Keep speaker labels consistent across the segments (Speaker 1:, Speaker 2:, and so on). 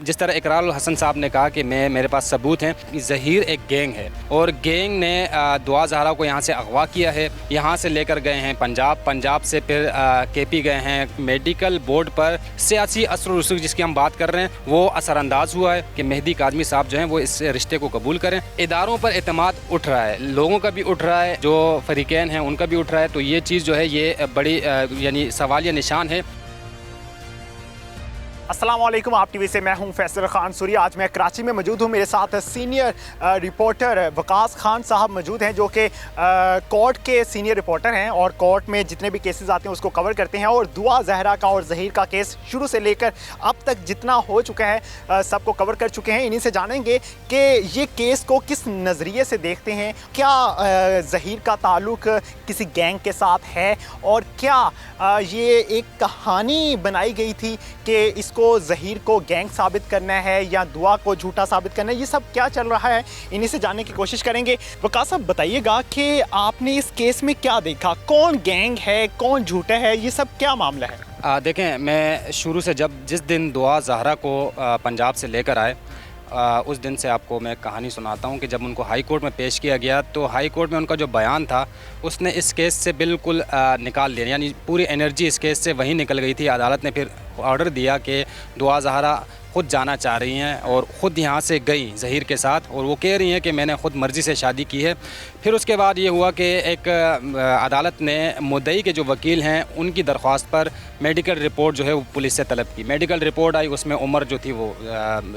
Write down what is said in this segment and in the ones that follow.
Speaker 1: जिस तरह इकरारुल हसन साहब ने कहा कि मेरे पास सबूत हैं, ज़हीर एक गैंग है और गैंग ने दुआ ज़हरा को यहाँ से अगवा किया है, यहाँ से लेकर गए हैं पंजाब से फिर केपी गए हैं। मेडिकल बोर्ड पर सियासी असर व रसूख जिसकी हम बात कर रहे हैं वो असरानंदाज हुआ है कि मेहदी काज़मी साहब जो हैं वो इस रिश्ते को कबूल करें। इदारों पर एतमाद उठ रहा है, लोगों का भी उठ रहा है, जो फरीकैन हैं उनका भी उठ रहा है। तो ये चीज़ जो है ये बड़ी यानी सवालिया निशान है।
Speaker 2: अस्सलाम वालेकुम, आप टीवी से मैं हूं फैसल खान सूरी। आज मैं कराची में मौजूद हूं, मेरे साथ सीनियर रिपोर्टर वकास खान साहब मौजूद हैं जो कि कोर्ट के सीनियर रिपोर्टर हैं और कोर्ट में जितने भी केसेस आते हैं उसको कवर करते हैं। और दुआ ज़हरा का और ज़हीर का केस शुरू से लेकर अब तक जितना हो चुका है सबको कवर कर चुके हैं। इन्हीं से जानेंगे कि ये केस को किस नज़रिए से देखते हैं, क्या ज़हीर का ताल्लुक किसी गैंग के साथ है और क्या ये एक कहानी बनाई गई थी कि इसको ज़हीर को गैंग साबित करना है या दुआ को झूठा साबित करना है, ये सब क्या चल रहा है, इन्हीं से जानने की कोशिश करेंगे। वकास साहब बताइएगा कि आपने इस केस में क्या देखा, कौन गैंग है, कौन झूठा है, ये सब क्या मामला है?
Speaker 1: देखें, मैं शुरू से जिस दिन दुआ ज़हरा को पंजाब से लेकर आए उस दिन से आपको मैं कहानी सुनाता हूं कि जब उनको हाई कोर्ट में पेश किया गया तो हाई कोर्ट में उनका जो बयान था उसने इस केस से बिल्कुल निकाल लिया, यानी पूरी एनर्जी इस केस से वहीं निकल गई थी। अदालत ने फिर ऑर्डर दिया कि दुआ ज़हरा ख़ुद जाना चाह रही हैं और ख़ुद यहाँ से गई ज़हीर के साथ और वो कह रही हैं कि मैंने ख़ुद मर्ज़ी से शादी की है। फिर उसके बाद ये हुआ कि एक अदालत ने मुद्दई के जो वकील हैं उनकी दरख्वास्त पर मेडिकल रिपोर्ट जो है वो पुलिस से तलब की। मेडिकल रिपोर्ट आई, उसमें उम्र जो थी वो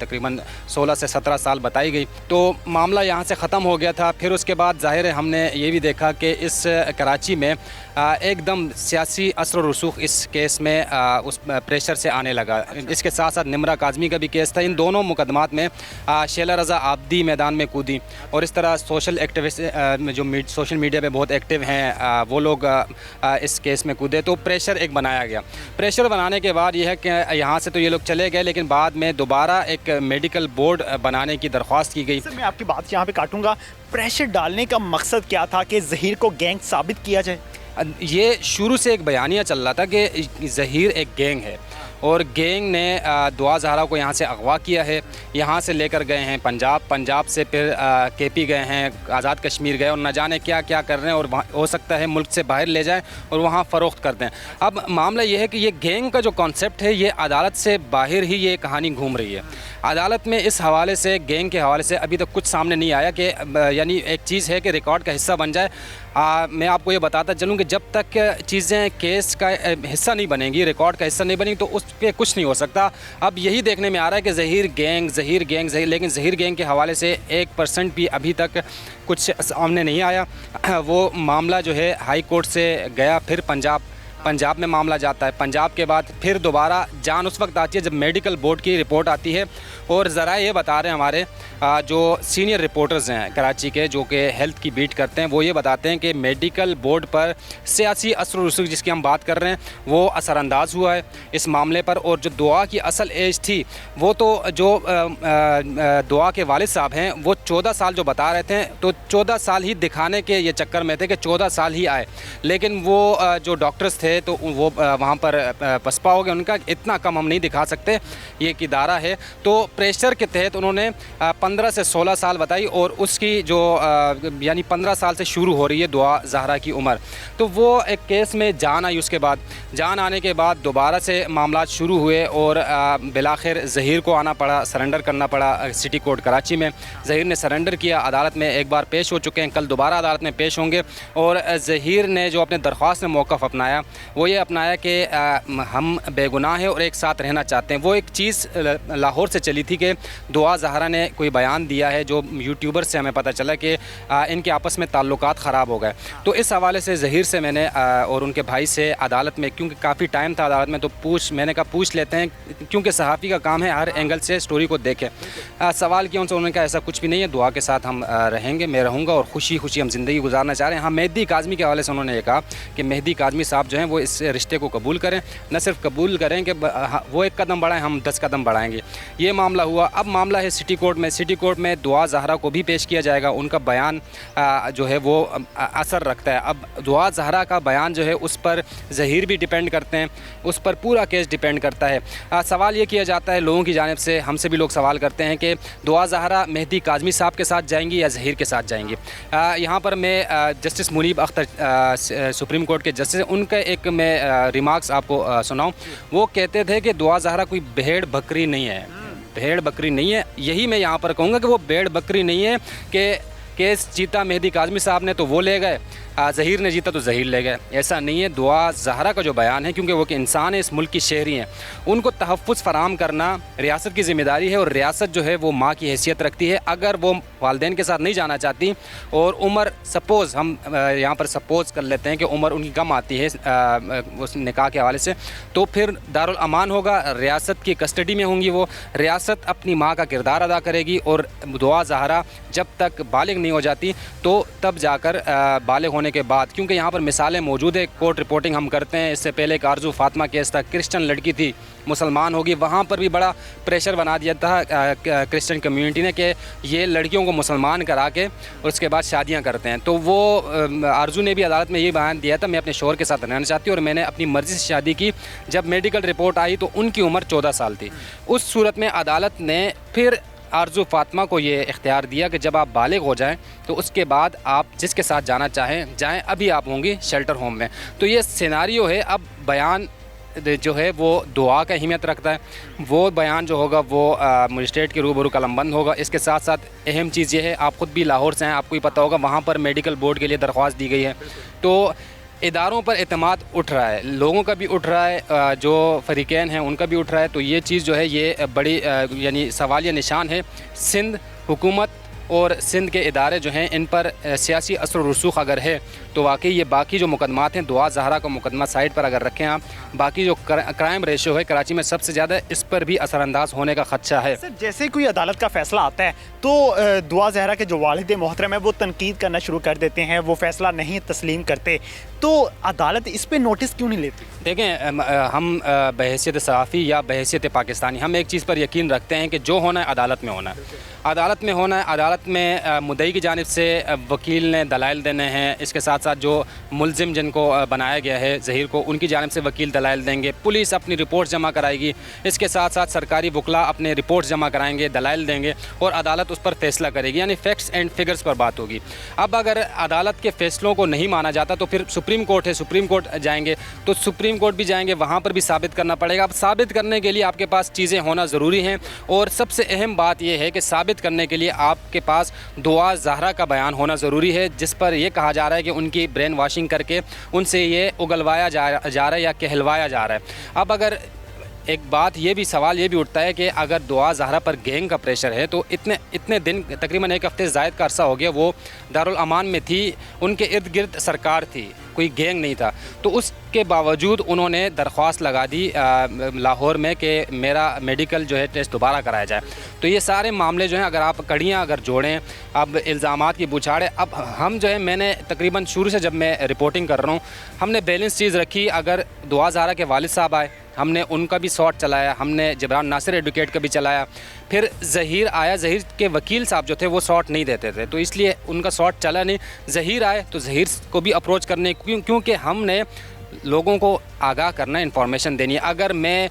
Speaker 1: तकरीबन 16 से 17 साल बताई गई। तो मामला यहाँ से ख़त्म हो गया था। फिर उसके बाद ज़ाहिर है हमने ये भी देखा कि इस कराची में एकदम सियासी असर व रसूख इस केस में उस प्रेशर से आने लगा। इसके साथ साथ निमरा काज़मी का भी केस था। इन दोनों मुकदमात में शेला रज़ा आब्दी मैदान में कूदी और इस तरह सोशल एक्टिविस्ट जो सोशल मीडिया पे बहुत एक्टिव हैं वो लोग इस केस में कूदे। तो प्रेशर एक बनाया गया। प्रेशर बनाने के बाद ये है कि यहाँ से तो ये लोग चले गए, लेकिन बाद में दोबारा एक मेडिकल बोर्ड बनाने की दरख्वास्त की गई।
Speaker 2: सर मैं आपकी बात यहाँ पे काटूँगा, प्रेशर डालने का मकसद क्या था कि ज़हीर को गैंग साबित किया जाए?
Speaker 1: ये शुरू से एक बयानिया चल रहा था कि ज़हीर एक गैंग है और गैंग ने दुआ ज़हरा को यहाँ से अगवा किया है, यहाँ से लेकर गए हैं पंजाब से फिर केपी गए हैं, आज़ाद कश्मीर गए और न जाने क्या क्या कर रहे हैं और हो सकता है मुल्क से बाहर ले जाएं और वहाँ फ़रोख्त कर दें। अब मामला ये है कि ये गैंग का जो कॉन्सेप्ट है ये अदालत से बाहर ही ये कहानी घूम रही है। अदालत में इस हवाले से, गैंग के हवाले से अभी तक कुछ सामने नहीं आया कि यानी एक चीज़ है कि रिकॉर्ड का हिस्सा बन जाए। मैं आपको ये बताता चलूँ कि जब तक चीज़ें केस का हिस्सा नहीं बनेंगी, रिकॉर्ड का हिस्सा नहीं बनेंगी तो उस पर कुछ नहीं हो सकता। अब यही देखने में आ रहा है कि ज़हीर गैंग, लेकिन ज़हीर गैंग के हवाले से 1% भी अभी तक कुछ सामने नहीं आया। वो मामला जो है हाई कोर्ट से गया, फिर पंजाब में मामला जाता है, पंजाब के बाद फिर दोबारा जान उस वक्त आती है जब मेडिकल बोर्ड की रिपोर्ट आती है। और ज़रा ये बता रहे हैं हमारे जो सीनियर रिपोर्टर्स हैं कराची के जो कि हेल्थ की बीट करते हैं, वो ये बताते हैं कि मेडिकल बोर्ड पर सियासी असर व रसूख जिसकी हम बात कर रहे हैं वो असरानंदाज हुआ है इस मामले पर। और जो दुआ की असल एज थी वो तो जो दुआ के वालिद साहब हैं वो 14 साल जो बता रहे थे, तो 14 साल ही दिखाने के ये चक्कर में थे कि 14 साल ही आए, लेकिन वो जो डॉक्टर्स थे तो वो वहाँ पर पसपा हो गया उनका, इतना कम हम नहीं दिखा सकते, ये एक इदारा है। तो प्रेशर के तहत उन्होंने 15 से 16 साल बताई और उसकी जो यानी 15 साल से शुरू हो रही है दुआ ज़हरा की उम्र। तो वो एक केस में जान आई, उसके बाद जान आने के बाद दोबारा से मामला शुरू हुए और बिलाखिर ज़हीर को आना पड़ा, सरेंडर करना पड़ा सिटी कोर्ट कराची में। ज़हीर ने सरेंडर किया, अदालत में एक बार पेश हो चुके हैं, कल दोबारा अदालत में पेश होंगे। और ज़हीर ने जो अपने दरख्वास्त में मौक़िफ़ अपनाया वो ये अपनाया कि हम बेगुनाह हैं और एक साथ रहना चाहते हैं। वो एक चीज़ लाहौर से चली थी कि दुआ ज़हरा ने कोई बयान दिया है जो यूट्यूबर से हमें पता चला कि इनके आपस में ताल्लुकात ख़राब हो गए। तो इस हवाले से ज़हीर से मैंने और उनके भाई से अदालत में, क्योंकि काफ़ी टाइम था अदालत में, तो मैंने कहा पूछ लेते हैं, क्योंकि सहाफ़ी का काम है हर एंगल से स्टोरी को देखें। सवाल किया उनसे, उन्होंने कहा ऐसा कुछ भी नहीं है, दुआ के साथ हम रहेंगे, मैं रहूँगा और खुशी खुशी हम ज़िंदगी गुजारना चाह रहे हैं। हाँ, मेहदी काज़मी के हवाले से उन्होंने ये कहा कि मेहदी काज़मी साहब जो हैं वो इस रिश्ते को कबूल करें, न सिर्फ कबूल करें कि वो एक कदम बढ़ाएं, हम 10 कदम बढ़ाएंगे। ये मामला हुआ। अब मामला है सिटी कोर्ट में। सिटी कोर्ट में दुआ ज़हरा को भी पेश किया जाएगा। उनका बयान जो है वो असर रखता है। अब दुआ ज़हरा का बयान जो है उस पर ज़हीर भी डिपेंड करते हैं, उस पर पूरा केस डिपेंड करता है। सवाल ये किया जाता है लोगों की जानिब से, हमसे भी लोग सवाल करते हैं कि दुआ ज़हरा मेहदी काज़मी साहब के साथ जाएंगी या ज़हीर के साथ जाएंगी। यहाँ पर मैं justice Munib Akhtar supreme court के जस्टिस, उनका एक मैं रिमार्क्स आपको सुनाऊँ। वो कहते थे कि दुआ ज़हरा कोई भेड़ बकरी नहीं है, भेड़ बकरी नहीं है। यही मैं यहाँ पर कहूँगा कि वो भेड़ बकरी नहीं है कि केस जीता मेहदी काज़मी साहब ने तो वो ले गए, ज़हीर ने जीता तो ज़हीर ले गए। ऐसा नहीं है। दुआ ज़हरा का जो बयान है, क्योंकि वो कि इंसान है, इस मुल्क की शहरी हैं, उनको तहफ़्फ़ुज़ फ़राहम करना रियासत की ज़िम्मेदारी है और रियासत जो है वो माँ की हैसियत रखती है। अगर वो वालिदैन के साथ नहीं जाना चाहती और उम्र सपोज़ हम यहाँ पर सपोज़ कर लेते हैं कि उम्र उनकी कम आती है उस निकाह के हवाले से, तो फिर दारुल अमान होगा, रियासत की कस्टडी में होंगी वो, रियासत अपनी माँ का किरदार अदा करेगी। और दुआ ज़हरा जब तक बालिग नहीं हो जाती तो तब जाकर बालिग होने के बाद, क्योंकि यहाँ पर मिसालें मौजूद है, कोर्ट रिपोर्टिंग हम करते हैं। इससे पहले एक आरजू फातिमा केस था, क्रिश्चियन लड़की थी, मुसलमान होगी, वहाँ पर भी बड़ा प्रेशर बना दिया था क्रिश्चियन कम्युनिटी ने कि ये लड़कियों को मुसलमान करा के और उसके बाद शादियाँ करते हैं। तो वो आरजू ने भी अदालत में ये बयान दिया था, मैं अपने शौहर के साथ रहना चाहती हूँ और मैंने अपनी मर्ज़ी से शादी की। जब मेडिकल रिपोर्ट आई तो उनकी उम्र 14 साल थी। उस सूरत में अदालत ने फिर आरजू फातिमा को ये इख्तियार दिया कि जब आप बालिग हो जाएं तो उसके बाद आप जिसके साथ जाना चाहें जाएं, अभी आप होंगी शेल्टर होम में। तो ये सिनारियो है। अब बयान जो है वो दुआ का अहमियत रखता है। वो बयान जो होगा वो मजिस्ट्रेट के रूबरू कलमबंद होगा। इसके साथ साथ अहम चीज़ ये है, आप ख़ुद भी लाहौर से हैं, आपको ही पता होगा, वहाँ पर मेडिकल बोर्ड के लिए दरख्वास्त दी गई है। तो इदारों पर एतमाद उठ रहा है, लोगों का भी उठ रहा है, जो फ़रीक़ैन हैं उनका भी उठ रहा है। तो ये चीज़ जो है ये बड़ी यानी सवालिया निशान है। सिंध हुकूमत और सिंध के इदारे जो हैं इन पर सियासी असर रसूख अगर है तो वाकई ये बाकी जो मुकदमात हैं, दुआ ज़हरा का मुकदमा साइड पर अगर रखें आप, बाकी जो क्राइम रेशो है कराची में सबसे ज़्यादा, इस पर भी असरअंदाज होने का ख़दशा है।
Speaker 2: सर, जैसे कोई अदालत का फ़ैसला आता है तो दुआ ज़हरा के जो वालिद मोहतरम है वो तनकीद करना शुरू कर देते हैं, वो फ़ैसला नहीं तस्लीम करते, तो अदालत इस पर नोटिस क्यों नहीं लेती?
Speaker 1: देखें, हम बहैसियत सहाफ़ी या बहैसियत पाकिस्तानी हम एक चीज़ पर यकीन रखते हैं कि जो होना है अदालत में होना है, अदालत में होना है। अदालत में मुद्दई की जानिब से वकील ने दलाइल देने हैं, इसके साथ साथ जो मुलजिम जिनको बनाया गया है ज़हीर को, उनकी जानिब से वकील दलाइल देंगे, पुलिस अपनी रिपोर्ट जमा कराएगी, इसके साथ साथ सरकारी वकला अपने रिपोर्ट जमा कराएंगे, दलाइल देंगे और अदालत उस पर फैसला करेगी, यानी फैक्ट्स एंड फिगर्स पर बात होगी। अब अगर अदालत के फ़ैसलों को नहीं माना जाता तो फिर सुप्रीम कोर्ट है, सुप्रीम कोर्ट जाएंगे, तो सुप्रीम कोर्ट भी जाएंगे, वहाँ पर भी साबित करना पड़ेगा। अब साबित करने के लिए आपके पास चीज़ें होना ज़रूरी हैं और सबसे अहम बात यह है कि साबित करने के लिए आपके पास दुआ ज़हरा का बयान होना ज़रूरी है, जिस पर यह कहा जा रहा है कि उनकी ब्रेन वॉशिंग करके उनसे ये उगलवाया जा रहा है या कहलवाया जा रहा है। अब अगर एक बात ये भी सवाल ये भी उठता है कि अगर दुआ ज़हरा पर गैंग का प्रेशर है तो इतने दिन, तकरीबन एक हफ़्ते ज़ायद का अरसा हो गया, वो दारुल अमान में थी, उनके इर्द गिर्द सरकार थी, कोई गैंग नहीं था, तो उसके बावजूद उन्होंने दरख्वास्त लगा दी लाहौर में कि मेरा मेडिकल जो है टेस्ट दोबारा कराया जाए। तो ये सारे मामले जो हैं अगर आप कड़ियाँ अगर जोड़ें, अब इल्ज़ामात की बुछाड़ें, अब हम जो है मैंने तकरीबन शुरू से जब मैं रिपोर्टिंग कर रहा हूँ, हमने बैलेंस चीज़ रखी। अगर दुआ ज़हरा के वालिद साहब आए, हमने उनका भी शॉट चलाया, हमने जिब्रान नासिर एडवोकेट का भी चलाया, फिर ज़हीर आया, ज़हीर के वकील साहब जो थे वो शॉट नहीं देते थे, तो इसलिए उनका शॉट चला नहीं। ज़हीर आए तो ज़हीर को भी अप्रोच करने, क्योंकि हमने लोगों को आगाह करना, इन्फॉर्मेशन देनी है। अगर मैं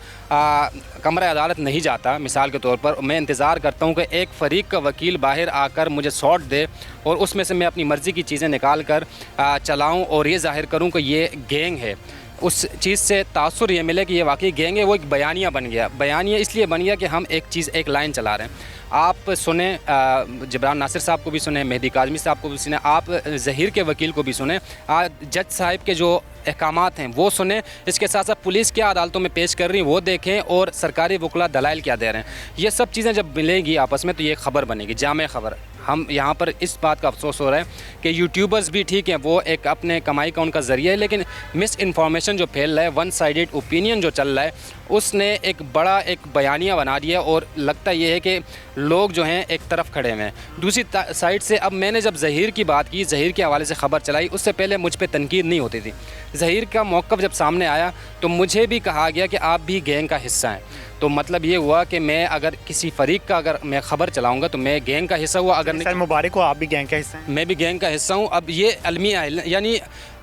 Speaker 1: कमरा अदालत नहीं जाता, मिसाल के तौर पर मैं इंतज़ार करता हूँ कि एक फ़रीक का वकील बाहर आकर मुझे शॉट दे और उसमें से मैं अपनी मर्ज़ी की चीज़ें निकाल कर चलाऊँ और ये ज़ाहिर करूँ कि ये गैंग है, उस चीज़ से तासुर ये मिले कि ये वाकई गैंग है, वो एक बयानिया बन गया। बयानिया इसलिए बन गया कि हम एक लाइन चला रहे हैं। आप सुने, जिब्रान नासिर साहब को भी सुने, मेहदी काज़मी साहब को भी सुने, आप ज़हीर के वकील को भी सुने, जज साहिब के जो अहकामात हैं वो सुने, इसके साथ साथ पुलिस क्या अदालतों में पेश कर रही है वो देखें और सरकारी वकला दलाइल क्या दे रहे हैं। ये सब चीज़ें जब मिलेंगी आपस में तो ये खबर बनेगी, जामे खबर। हम यहाँ पर इस बात का अफसोस हो रहा है कि यूट्यूबर्स भी ठीक हैं, वो एक अपने कमाई का उनका ज़रिया है, लेकिन मिस इन्फॉर्मेशन जो फैल रहा है, वन साइडेड ओपिनियन जो चल रहा है, उसने एक बड़ा एक बयानिया बना दिया और लगता ये है कि लोग जो हैं एक तरफ खड़े हुए हैं। दूसरी साइड से अब मैंने जब ज़हीर की बात की, ज़हीर के हवाले से ख़बर चलाई, उससे पहले मुझ पे तनकीद नहीं होती थी। ज़हीर का मौक़िफ़ जब सामने आया तो मुझे भी कहा गया कि आप भी गैंग का हिस्सा हैं। तो मतलब ये हुआ कि मैं अगर किसी फ़रीक का अगर मैं ख़बर चलाऊँगा तो मैं गैंग का हिस्सा हुआ, अगर
Speaker 2: सर मुबारक हो, आप भी गैंग का हिस्सा हैं।
Speaker 1: मैं भी गैंग का हिस्सा हूँ। अब ये अलमिया है, यानी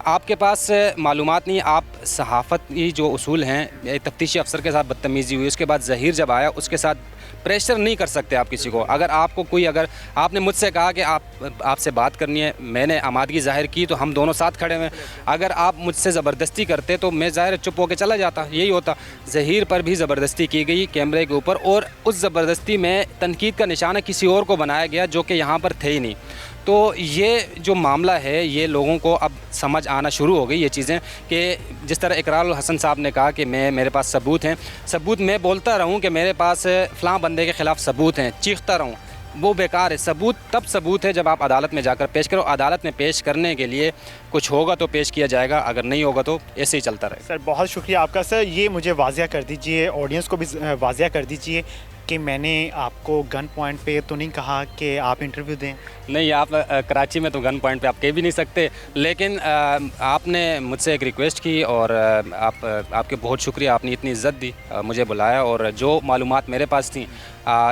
Speaker 1: आपके पास मालूमात नहीं, आप सहाफ़त की जो उसूल हैं, तफ्तीशी अफसर के साथ बदतमीज़ी हुई, उसके बाद ज़हीर जब आया उसके साथ प्रेशर नहीं कर सकते आप किसी को। अगर आपको कोई, अगर आपने मुझसे कहा कि आपसे बात करनी है, मैंने आमादगी ज़ाहिर की तो हम दोनों साथ खड़े हुए। अगर आप मुझसे ज़बरदस्ती करते तो मैं ज़ाहिर चुप होकर चला जाता, यही होता। ज़हीर पर भी ज़बरदस्ती की गई कैमरे के ऊपर, और उस ज़बरदस्ती में तनकीद का निशाना किसी और को बनाया गया जो कि यहाँ पर थे ही नहीं। तो ये जो मामला है, ये लोगों को अब समझ आना शुरू हो गई ये चीज़ें, कि जिस तरह इकरार हसन साहब ने कहा कि मेरे पास सबूत हैं, सबूत मैं बोलता रहूं कि मेरे पास फ़लाँ बंदे के ख़िलाफ़ सबूत हैं, चीखता रहूं, वो बेकार है। सबूत तब सबूत है जब आप अदालत में जाकर पेश करो। अदालत में पेश करने के लिए कुछ होगा तो पेश किया जाएगा, अगर नहीं होगा तो ऐसे ही चलता रहेगा।
Speaker 2: सर बहुत शुक्रिया आपका। सर ये मुझे वाज़िया कर दीजिए, ऑडियंस को भी वाज़िया कर दीजिए कि मैंने आपको गन पॉइंट पे तो नहीं कहा कि आप इंटरव्यू दें।
Speaker 1: नहीं, आप कराची में तो गन पॉइंट पे आप कह भी नहीं सकते, लेकिन आपने मुझसे एक रिक्वेस्ट की और आपके बहुत शुक्रिया, आपने इतनी इज़्ज़त दी, मुझे बुलाया, और जो मालूमात मेरे पास थी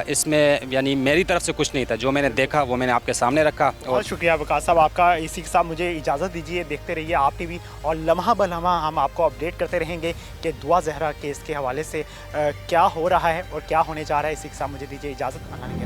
Speaker 1: इसमें यानी मेरी तरफ से कुछ नहीं था, जो मैंने देखा वो मैंने आपके सामने रखा।
Speaker 2: बहुत शुक्रिया वकास साहब आपका। इसी के साथ मुझे इजाज़त दीजिए। देखते रहिए आप टीवी, और लम्हा ब लम्हा हम आपको अपडेट करते रहेंगे कि दुआ ज़हरा केस के हवाले से क्या हो रहा है और क्या होने जा रहा है। इसी के साथ मुझे दीजिए इजाज़त।